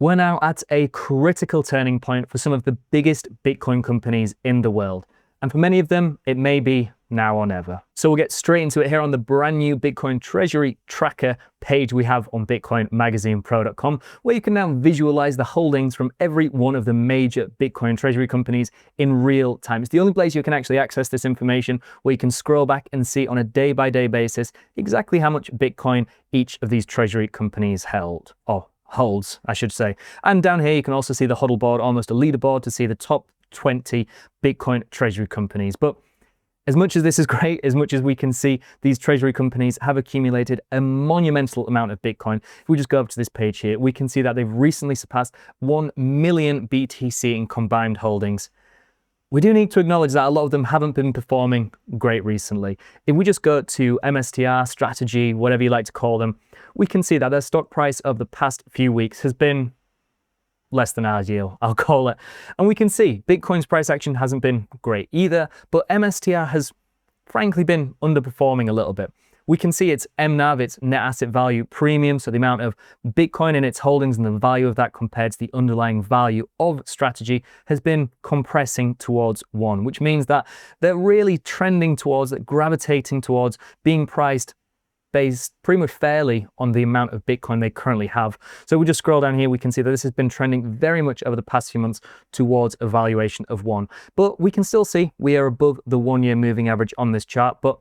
We're now at a critical turning point for some of the biggest Bitcoin companies in the world. And for many of them, it may be now or never. So we'll get straight into it here on the brand new Bitcoin Treasury tracker page we have on bitcoinmagazinepro.com, where you can now visualize the holdings from every one of the major Bitcoin Treasury companies in real time. It's the only place you can actually access this information, where you can scroll back and see on a day-by-day basis exactly how much Bitcoin each of these Treasury companies holds, I should say. And down here, you can also see the huddle board, almost a leaderboard, to see the top 20 Bitcoin Treasury companies. But as much as this is great, as much as we can see these Treasury companies have accumulated a monumental amount of Bitcoin, if we just go up to this page here, we can see that they've recently surpassed 1 million BTC in combined holdings. We do need to acknowledge that a lot of them haven't been performing great recently. If we just go to MSTR strategy, whatever you like to call them, we can see that their stock price of the past few weeks has been less than ideal, I'll call it. And we can see Bitcoin's price action hasn't been great either, but MSTR has frankly been underperforming a little bit. We can see its MNAV, its net asset value premium, so the amount of Bitcoin in its holdings and the value of that compared to the underlying value of strategy, has been compressing towards 1, which means that they're really trending towards, gravitating towards being priced based pretty much fairly on the amount of Bitcoin they currently have. So we just scroll down here, we can see that this has been trending very much over the past few months towards a valuation of 1. But we can still see we are above the 1-year moving average on this chart. But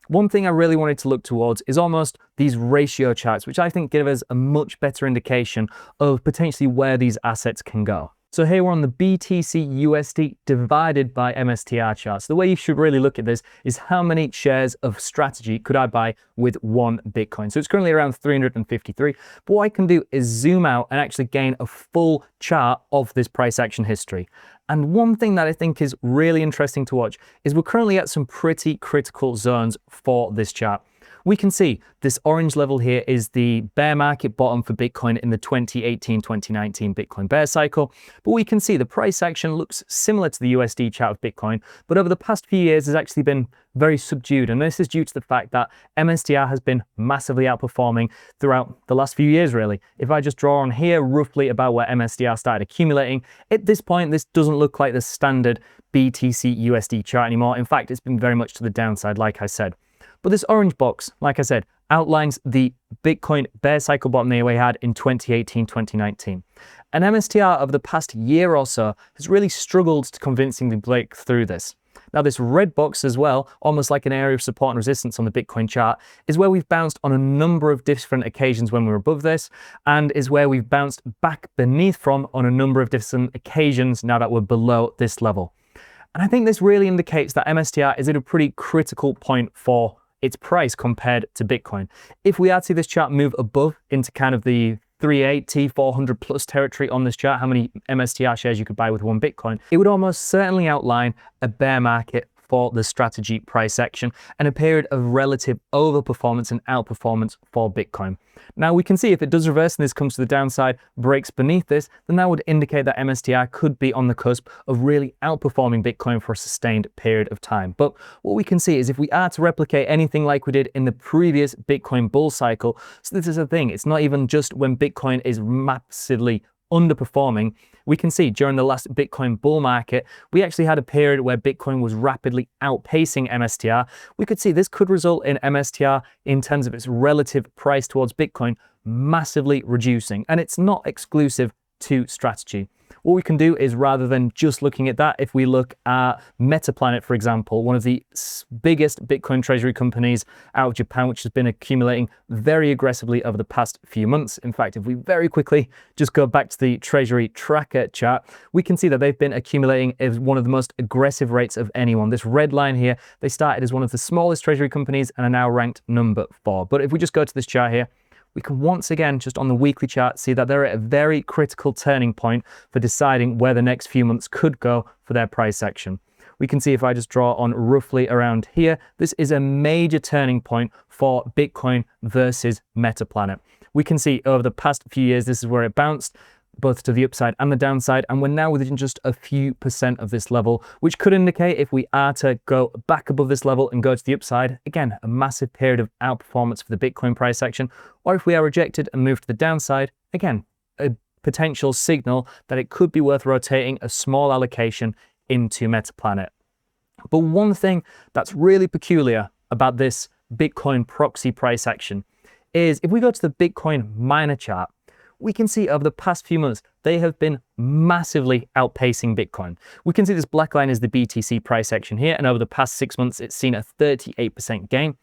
one thing I really wanted to look towards is almost these ratio charts, which I think give us a much better indication of potentially where these assets can go. So here we're on the BTC USD divided by MSTR charts. The way you should really look at this is how many shares of strategy could I buy with 1 Bitcoin. So it's currently around 353. But what I can do is zoom out and actually gain a full chart of this price action history. And one thing that I think is really interesting to watch is we're currently at some pretty critical zones for this chart. We can see this orange level here is the bear market bottom for Bitcoin in the 2018-2019 Bitcoin bear cycle. But we can see the price action looks similar to the USD chart of Bitcoin, but over the past few years has actually been very subdued. And this is due to the fact that MSTR has been massively outperforming throughout the last few years, really. If I just draw on here roughly about where MSTR started accumulating, at this point, this doesn't look like the standard BTC USD chart anymore. In fact, it's been very much to the downside, like I said. But this orange box, like I said, outlines the Bitcoin bear cycle bottom that we had in 2018-2019. And MSTR over the past year or so has really struggled to convincingly break through this. Now this red box as well, almost like an area of support and resistance on the Bitcoin chart, is where we've bounced on a number of different occasions when we were above this, and is where we've bounced back beneath from on a number of different occasions now that we're below this level. And I think this really indicates that MSTR is at a pretty critical point for its price compared to Bitcoin. If we are to see this chart move above into kind of the 380, 400 plus territory on this chart, how many MSTR shares you could buy with 1 Bitcoin, it would almost certainly outline a bear market for the strategy price action and a period of relative overperformance and outperformance for Bitcoin. Now we can see if it does reverse and this comes to the downside, breaks beneath this, then that would indicate that MSTR could be on the cusp of really outperforming Bitcoin for a sustained period of time. But what we can see is if we are to replicate anything like we did in the previous Bitcoin bull cycle, so this is the thing, it's not even just when Bitcoin is massively underperforming. We can see during the last Bitcoin bull market, we actually had a period where Bitcoin was rapidly outpacing MSTR. We could see this could result in MSTR, in terms of its relative price towards Bitcoin, massively reducing. And it's not exclusive to strategy. What we can do is, rather than just looking at that, if we look at MetaPlanet, for example, one of the biggest Bitcoin treasury companies out of Japan, which has been accumulating very aggressively over the past few months. In fact, if we very quickly just go back to the treasury tracker chart, we can see that they've been accumulating at one of the most aggressive rates of anyone. This red line here, they started as one of the smallest treasury companies and are now ranked number 4. But if we just go to this chart here, we can once again, just on the weekly chart, see that they're at a very critical turning point for deciding where the next few months could go for their price action. We can see if I just draw on roughly around here, this is a major turning point for Bitcoin versus MetaPlanet. We can see over the past few years, this is where it bounced, both to the upside and the downside, and we're now within just a few percent of this level, which could indicate if we are to go back above this level and go to the upside, again, a massive period of outperformance for the Bitcoin price action, or if we are rejected and move to the downside, again, a potential signal that it could be worth rotating a small allocation into MetaPlanet. But one thing that's really peculiar about this Bitcoin proxy price action is if we go to the Bitcoin miner chart, we can see over the past few months, they have been massively outpacing Bitcoin. We can see this black line is the BTC price action here, and over the past 6 months, it's seen a 38% gain.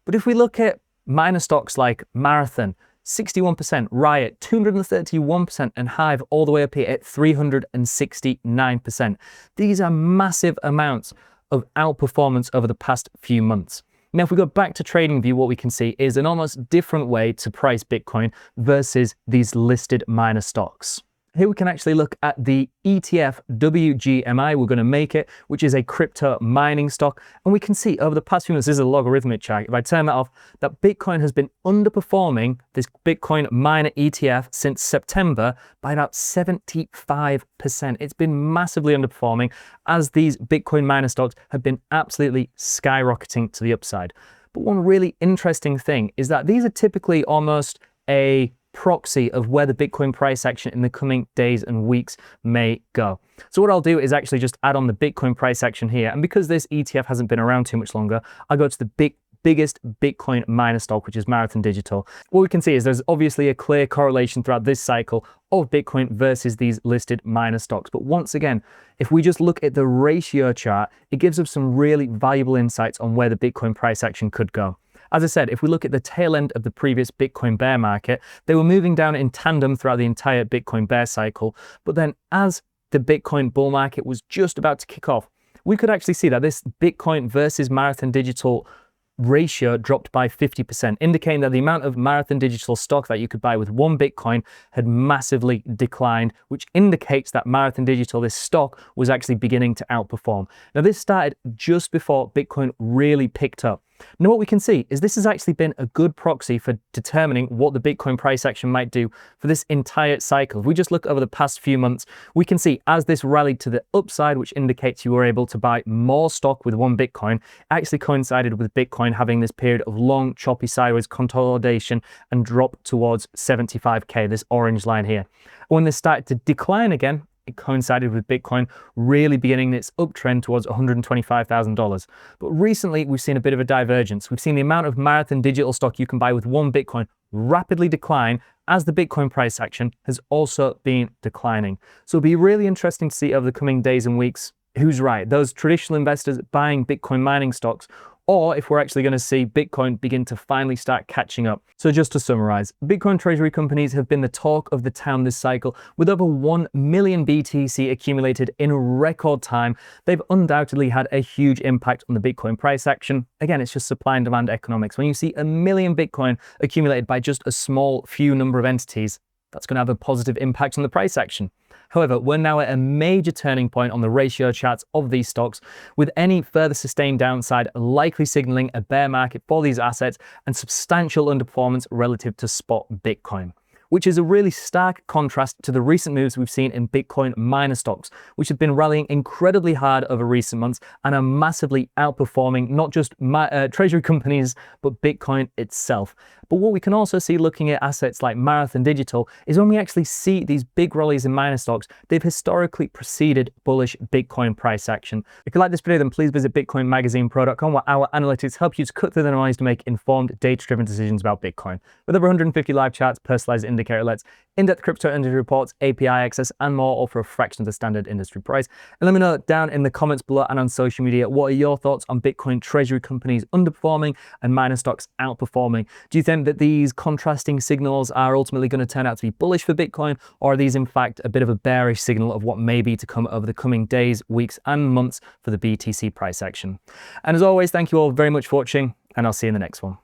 But if we look at miner stocks like Marathon, 61%, Riot, 231%, and Hive all the way up here at 369%. These are massive amounts of outperformance over the past few months. Now, if we go back to TradingView, what we can see is an almost different way to price Bitcoin versus these listed miner stocks. Here we can actually look at the ETF WGMI, we're going to make it, which is a crypto mining stock. And we can see over the past few months, this is a logarithmic chart. If I turn that off, that Bitcoin has been underperforming this Bitcoin miner ETF since September by about 75%. It's been massively underperforming as these Bitcoin miner stocks have been absolutely skyrocketing to the upside. But one really interesting thing is that these are typically almost a proxy of where the Bitcoin price action in the coming days and weeks may go. So what I'll do is actually just add on the Bitcoin price action here. And because this ETF hasn't been around too much longer, I'll go to the biggest Bitcoin miner stock, which is Marathon Digital. What we can see is there's obviously a clear correlation throughout this cycle of Bitcoin versus these listed miner stocks. But once again, if we just look at the ratio chart, it gives us some really valuable insights on where the Bitcoin price action could go. As I said, if we look at the tail end of the previous Bitcoin bear market, they were moving down in tandem throughout the entire Bitcoin bear cycle. But then as the Bitcoin bull market was just about to kick off, we could actually see that this Bitcoin versus Marathon Digital ratio dropped by 50%, indicating that the amount of Marathon Digital stock that you could buy with one Bitcoin had massively declined, which indicates that Marathon Digital, this stock, was actually beginning to outperform. Now, this started just before Bitcoin really picked up. Now, what we can see is this has actually been a good proxy for determining what the Bitcoin price action might do for this entire cycle. If we just look over the past few months, we can see as this rallied to the upside, which indicates you were able to buy more stock with one Bitcoin, actually coincided with Bitcoin having this period of long, choppy sideways consolidation and drop towards 75K, this orange line here. When this started to decline again, it coincided with Bitcoin really beginning its uptrend towards $125,000. But recently, we've seen a bit of a divergence. We've seen the amount of Marathon Digital stock you can buy with one Bitcoin rapidly decline as the Bitcoin price action has also been declining. So it'll be really interesting to see over the coming days and weeks who's right, those traditional investors buying Bitcoin mining stocks, or if we're actually going to see Bitcoin begin to finally start catching up. So just to summarize, Bitcoin treasury companies have been the talk of the town this cycle. With over 1 million BTC accumulated in record time, they've undoubtedly had a huge impact on the Bitcoin price action. Again, it's just supply and demand economics. When you see 1 million Bitcoin accumulated by just a small few number of entities, that's going to have a positive impact on the price action. However, we're now at a major turning point on the ratio charts of these stocks, with any further sustained downside likely signaling a bear market for these assets and substantial underperformance relative to spot Bitcoin, which is a really stark contrast to the recent moves we've seen in Bitcoin miner stocks, which have been rallying incredibly hard over recent months and are massively outperforming not just treasury companies, but Bitcoin itself. But what we can also see looking at assets like Marathon Digital is when we actually see these big rallies in miner stocks, they've historically preceded bullish Bitcoin price action. If you like this video, then please visit bitcoinmagazinepro.com, where our analytics help you to cut through the noise to make informed, data-driven decisions about Bitcoin. With over 150 live charts, personalized indicator alerts, in-depth crypto industry reports, API access, and more, all for a fraction of the standard industry price. And let me know down in the comments below and on social media, what are your thoughts on Bitcoin treasury companies underperforming and miner stocks outperforming? Do you think that these contrasting signals are ultimately going to turn out to be bullish for Bitcoin, or are these in fact a bit of a bearish signal of what may be to come over the coming days, weeks, and months for the BTC price action? And as always, thank you all very much for watching, and I'll see you in the next one.